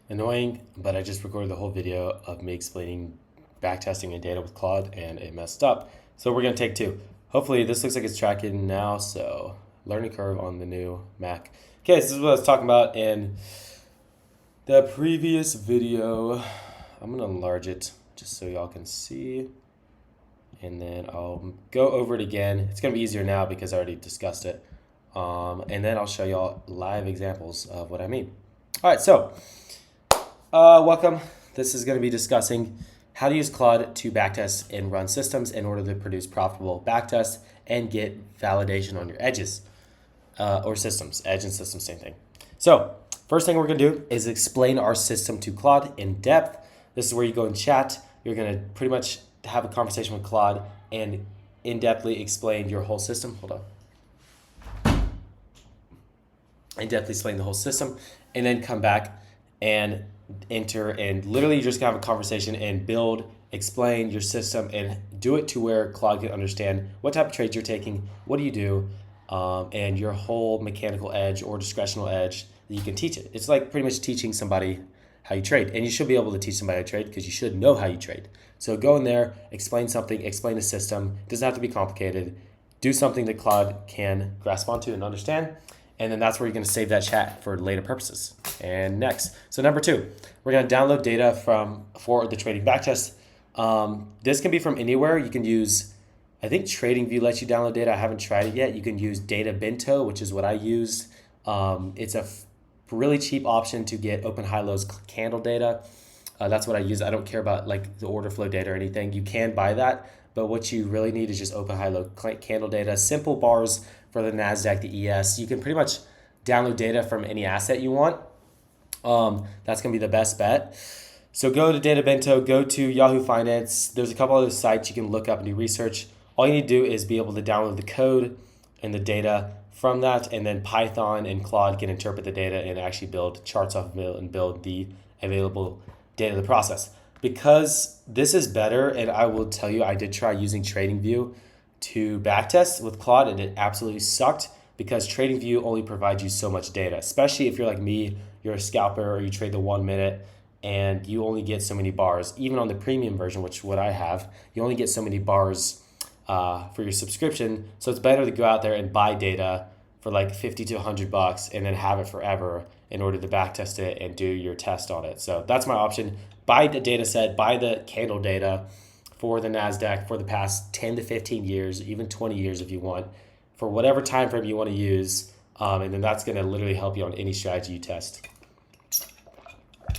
annoying, but I just recorded the whole video of me explaining backtesting and data with Claude and it messed up. So we're gonna take two. Hopefully this looks like it's tracking now, so learning curve on the new Mac. Okay, so this is what I was talking about in the previous video. I'm gonna enlarge it just so y'all can see. And then I'll go over it again. It's gonna be easier now because I already discussed it. And then I'll show y'all live examples of what I mean. All right, so welcome. This is going to be discussing how to use Claude to backtest and run systems in order to produce profitable backtests and get validation on your edges or systems. Edge and system, same thing. So first thing we're going to do is explain our system to Claude in depth. This is where you go and chat. You're going to pretty much have a conversation with Claude and in-depthly explain your whole system. Hold on. In-depthly explain the whole system and then come back and enter and literally just have a conversation and build, explain your system and do it to where Claude can understand what type of trades you're taking, what do you do, and your whole mechanical edge or discretional edge that you can teach it. It's like pretty much teaching somebody how you trade, and you should be able to teach somebody how to trade because you should know how you trade. So go in there, explain something, explain the system. It doesn't have to be complicated. Do something that Claude can grasp onto and understand. And then that's where you're going to save that chat for later purposes. And next, so number two, we're going to download data for the trading backtest. This can be from anywhere. You can use, I think TradingView lets you download data. I haven't tried it yet. You can use Data Bento, which is what I used. It's a really cheap option to get open high lows candle data. That's what I use. I don't care about like the order flow data or anything. You can buy that, but what you really need is just open high low candle data, simple bars for the NASDAQ, the ES. You can pretty much download data from any asset you want. That's gonna be the best bet. So go to Data Bento, go to Yahoo Finance. There's a couple other sites you can look up and do research. All you need to do is be able to download the code and the data from that, and then Python and Claude can interpret the data and actually build charts off of it and build the available data of the process. Because this is better, and I will tell you, I did try using TradingView to backtest with Claude, and it absolutely sucked because TradingView only provides you so much data, especially if you're like me, you're a scalper or you trade the 1 minute and you only get so many bars. Even on the premium version, which what I have, you only get so many bars for your subscription. So it's better to go out there and buy data for like 50 to 100 bucks and then have it forever in order to backtest it and do your test on it. So that's my option. Buy the data set, buy the candle data for the NASDAQ for the past 10 to 15 years, even 20 years if you want, for whatever time frame you want to use. And then that's going to literally help you on any strategy you test.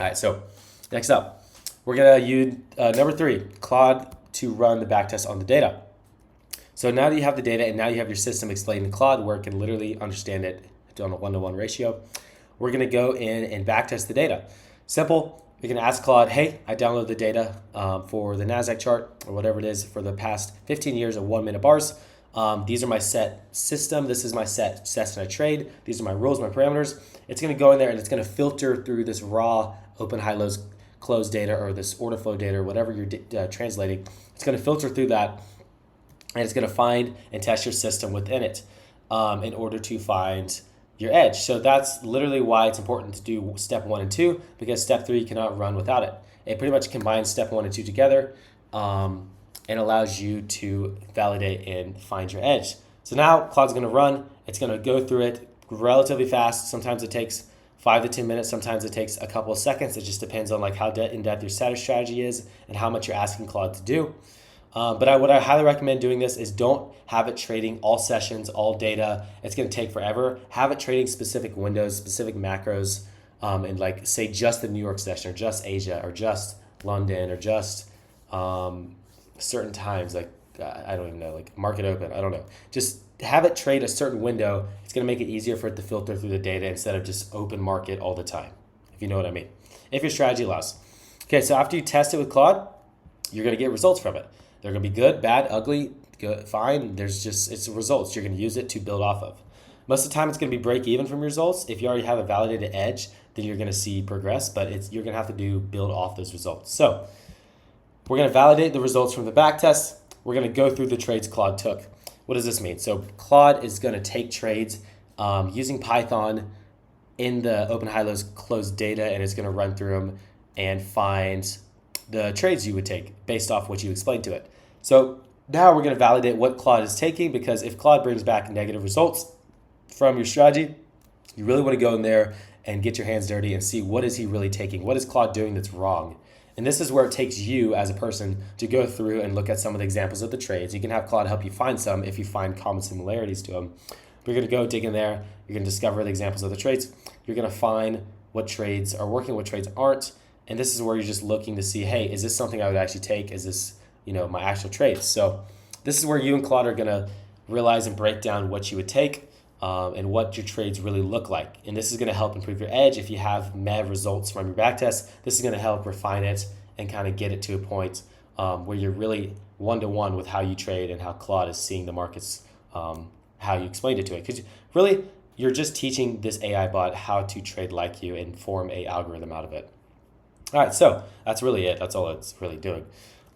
All right, so next up, we're going to use number three, Claude to run the backtest on the data. So now that you have the data and now you have your system explained in Claude where it can literally understand it on a 1-to-1 ratio, we're going to go in and backtest the data. Simple. You can ask Claude, hey, I downloaded the data for the NASDAQ chart or whatever it is for the past 15 years of 1 minute bars. These are my set system. This is my set session I trade. These are my rules, my parameters. It's going to go in there and it's going to filter through this raw open high lows close data or this order flow data or whatever you're translating. It's going to filter through that and it's going to find and test your system within it in order to find your edge. So that's literally why it's important to do step 1 and 2, because step 3 cannot run without it. It pretty much combines step 1 and 2 together and allows you to validate and find your edge. So now Claude's going to run. It's going to go through it relatively fast. Sometimes it takes 5 to 10 minutes. Sometimes it takes a couple of seconds. It just depends on like how in-depth your setup strategy is and how much you're asking Claude to do. But what I highly recommend doing this is don't have it trading all sessions, all data. It's going to take forever. Have it trading specific windows, specific macros, and like say just the New York session or just Asia or just London or just certain times, like I don't even know, like market open. I don't know. Just have it trade a certain window. It's going to make it easier for it to filter through the data instead of just open market all the time, if you know what I mean. If your strategy allows. Okay, so after you test it with Claude, you're going to get results from it. They're going to be good, bad, ugly, good, fine. It's results. You're going to use it to build off of. Most of the time, it's going to be break even from your results. If you already have a validated edge, then you're going to see progress, but you're going to have to build off those results. So we're going to validate the results from the backtest. We're going to go through the trades Claude took. What does this mean? So Claude is going to take trades using Python in the open, high, lows, closed data, and it's going to run through them and find the trades you would take based off what you explained to it. So now we're going to validate what Claude is taking, because if Claude brings back negative results from your strategy, you really want to go in there and get your hands dirty and see what is he really taking? What is Claude doing that's wrong? And this is where it takes you as a person to go through and look at some of the examples of the trades. You can have Claude help you find some if you find common similarities to them. We're going to go dig in there. You're going to discover the examples of the trades. You're going to find what trades are working, what trades aren't. And this is where you're just looking to see, hey, is this something I would actually take? Is this, my actual trades? So this is where you and Claude are going to realize and break down what you would take and what your trades really look like. And this is going to help improve your edge. If you have MEV results from your backtest, this is going to help refine it and kind of get it to a point where you're really one-to-one with how you trade and how Claude is seeing the markets, how you explained it to it. Because really, you're just teaching this AI bot how to trade like you and form a algorithm out of it. All right, so that's really it. That's all it's really doing.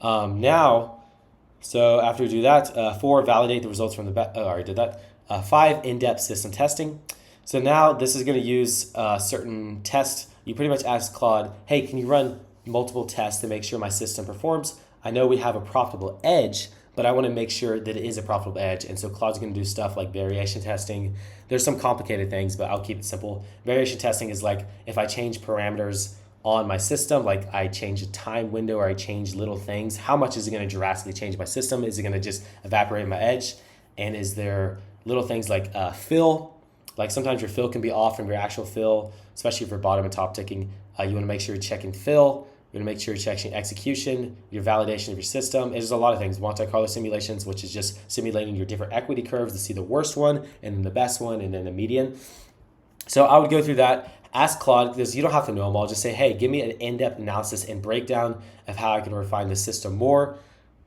So after we do that, 4, validate the results from the I already did that. 5, in-depth system testing. So now this is going to use certain tests. You pretty much ask Claude, hey, can you run multiple tests to make sure my system performs? I know we have a profitable edge, but I want to make sure that it is a profitable edge. And so Claude's going to do stuff like variation testing. There's some complicated things, but I'll keep it simple. Variation testing is like if I change parameters on my system, like I change a time window or I change little things, how much is it going to drastically change my system? Is it going to just evaporate my edge? And is there little things like fill? Like sometimes your fill can be off from your actual fill, especially if you're bottom and top ticking. You want to make sure you're checking fill. You want to make sure you're checking execution, your validation of your system. There's a lot of things. Monte Carlo simulations, which is just simulating your different equity curves to see the worst one and then the best one and then the median. So I would go through that. Ask Claude, because you don't have to know them all. Just say, hey, give me an in-depth analysis and breakdown of how I can refine the system more,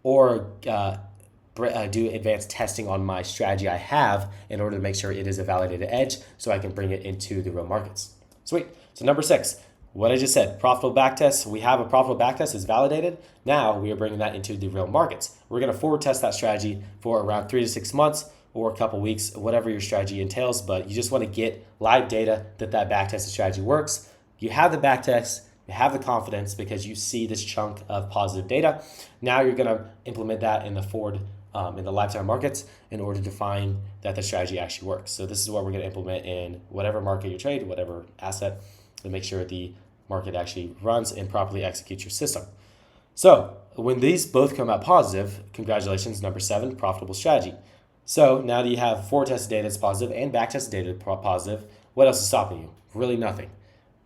or do advanced testing on my strategy I have in order to make sure it is a validated edge so I can bring it into the real markets. Sweet. So number 6, what I just said, profitable backtest. We have a profitable backtest, is validated. Now we are bringing that into the real markets. We're going to forward test that strategy for around 3 to 6 months or a couple weeks, whatever your strategy entails, but you just want to get live data that backtested strategy works. You have the backtest, you have the confidence because you see this chunk of positive data. Now you're going to implement that in the forward, in the lifetime markets in order to find that the strategy actually works. So this is what we're going to implement in whatever market you trade, whatever asset, to make sure the market actually runs and properly executes your system. So when these both come out positive, congratulations, number 7, profitable strategy. So now that you have forward tested data that's positive and back tested data positive, what else is stopping you? Really nothing.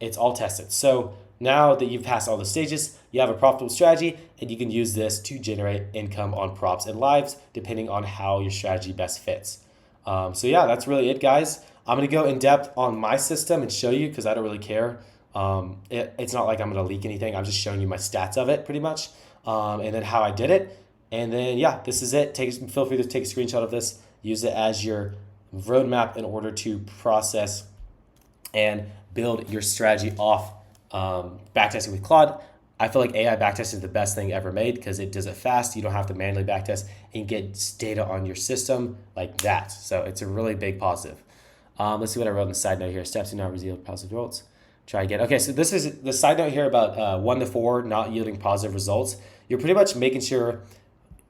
It's all tested. So now that you've passed all the stages, you have a profitable strategy, and you can use this to generate income on props and lives, depending on how your strategy best fits. So yeah, that's really it, guys. I'm going to go in depth on my system and show you, because I don't really care. It's not like I'm going to leak anything. I'm just showing you my stats of it pretty much, and then how I did it. And then, yeah, this is it. Feel free to take a screenshot of this. Use it as your roadmap in order to process and build your strategy off backtesting with Claude. I feel like AI backtest is the best thing ever made because it does it fast. You don't have to manually backtest and get data on your system like that. So it's a really big positive. Let's see what I wrote on the side note here. Steps to not yield positive results. Try again. Okay, so this is the side note here about 1 to 4 not yielding positive results. You're pretty much making sure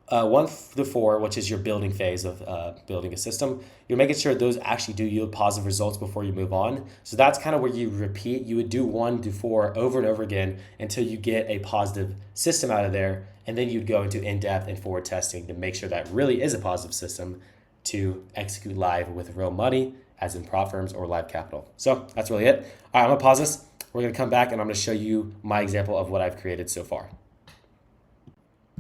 1 to 4, which is your building phase of building a system, you're making sure those actually do yield positive results before you move on. So that's kind of where you repeat. You would do 1 to 4 over and over again until you get a positive system out of there. And then you'd go into in-depth and forward testing to make sure that really is a positive system to execute live with real money, as in prop firms or live capital. So that's really it. All right, I'm going to pause this. We're going to come back and I'm going to show you my example of what I've created so far.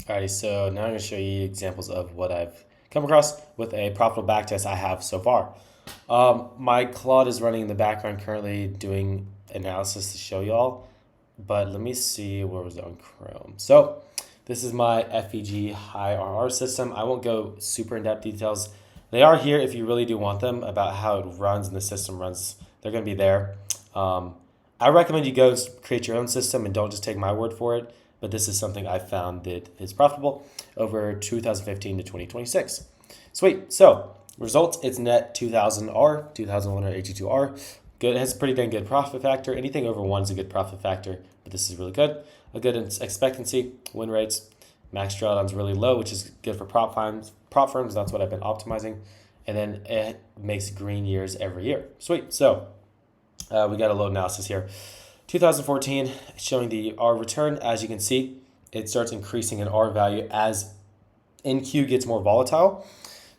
Alrighty, so now I'm going to show you examples of what I've come across with a profitable backtest I have so far. My Claude is running in the background currently doing analysis to show y'all, but let me see, where was it on Chrome? So this is my FEG high RR system. I won't go super in-depth details. They are here if you really do want them about how it runs and the system runs. They're going to be there. I recommend you go create your own system and don't just take my word for it. But this is something I found that is profitable over 2015 to 2026. Sweet. So results, it's net 2000R, 2182R. good. It has a pretty dang good profit factor. Anything over 1 is a good profit factor, but this is really good. A good expectancy, win rates. Max drawdown's really low, which is good for prop firms. That's what I've been optimizing. And then it makes green years every year. Sweet. So we got a load analysis here. 2014 showing the R return. As you can see, it starts increasing in R value as NQ gets more volatile.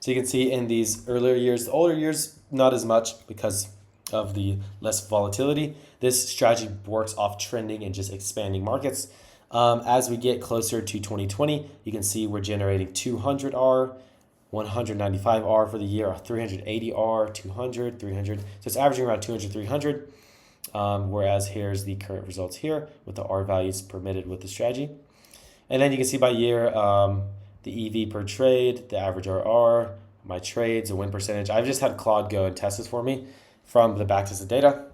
So you can see in these earlier years, the older years, not as much because of the less volatility. This strategy works off trending and just expanding markets. As we get closer to 2020, you can see we're generating 200 R, 195 R for the year, 380 R, 200, 300. So it's averaging around 200, 300. Whereas here's the current results here with the R values permitted with the strategy. And then you can see by year, the EV per trade, the average RR, my trades, the win percentage. I've just had Claude go and test this for me from the backtested data.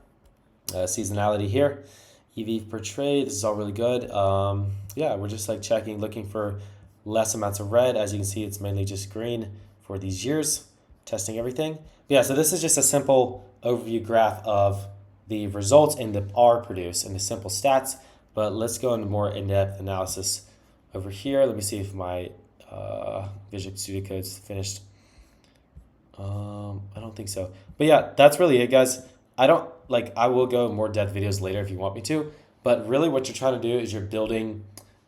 Seasonality here. EV per trade, this is all really good. Yeah, we're just like checking, looking for less amounts of red. As you can see, it's mainly just green for these years, testing everything. But yeah, so this is just a simple overview graph of the results in the R produce and the simple stats. But let's go into more in-depth analysis over here. Let me see if my Visual Studio Code's finished. I don't think so. But yeah, that's really it, guys. I will go more depth videos later if you want me to. But really what you're trying to do is you're building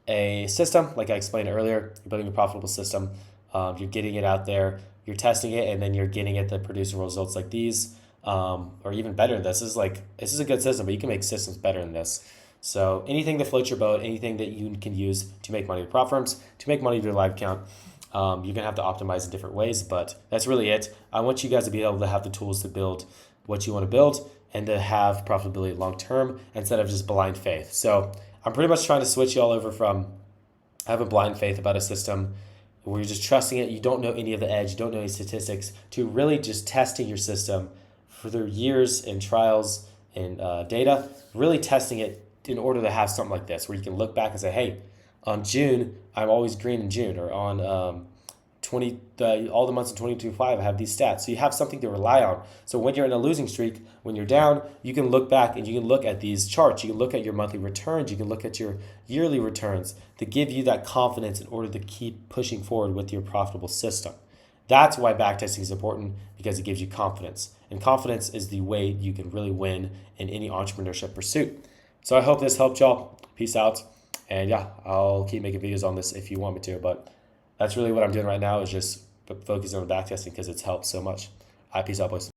a system, like I explained earlier. You're building a profitable system. You're getting it out there. You're testing it, and then you're getting it to produce results like these, or even better than this. This is a good system, but you can make systems better than this. So anything that floats your boat, anything that you can use to make money with prop firms, to make money with your live account, you're going to have to optimize in different ways, but that's really it. I want you guys to be able to have the tools to build what you want to build and to have profitability long term instead of just blind faith. So I'm pretty much trying to switch you all over from having blind faith about a system where you're just trusting it, you don't know any of the edge, you don't know any statistics, to really just testing your system for their years and trials and data, really testing it in order to have something like this where you can look back and say, hey, on June, I'm always green in June, or on all the months in 2025, I have these stats. So you have something to rely on. So when you're in a losing streak, when you're down, you can look back and you can look at these charts. You can look at your monthly returns. You can look at your yearly returns to give you that confidence in order to keep pushing forward with your profitable system. That's why backtesting is important, because it gives you confidence. And confidence is the way you can really win in any entrepreneurship pursuit. So I hope this helped y'all. Peace out. And yeah, I'll keep making videos on this if you want me to, but that's really what I'm doing right now, is just focusing on backtesting because it's helped so much. Peace out, boys.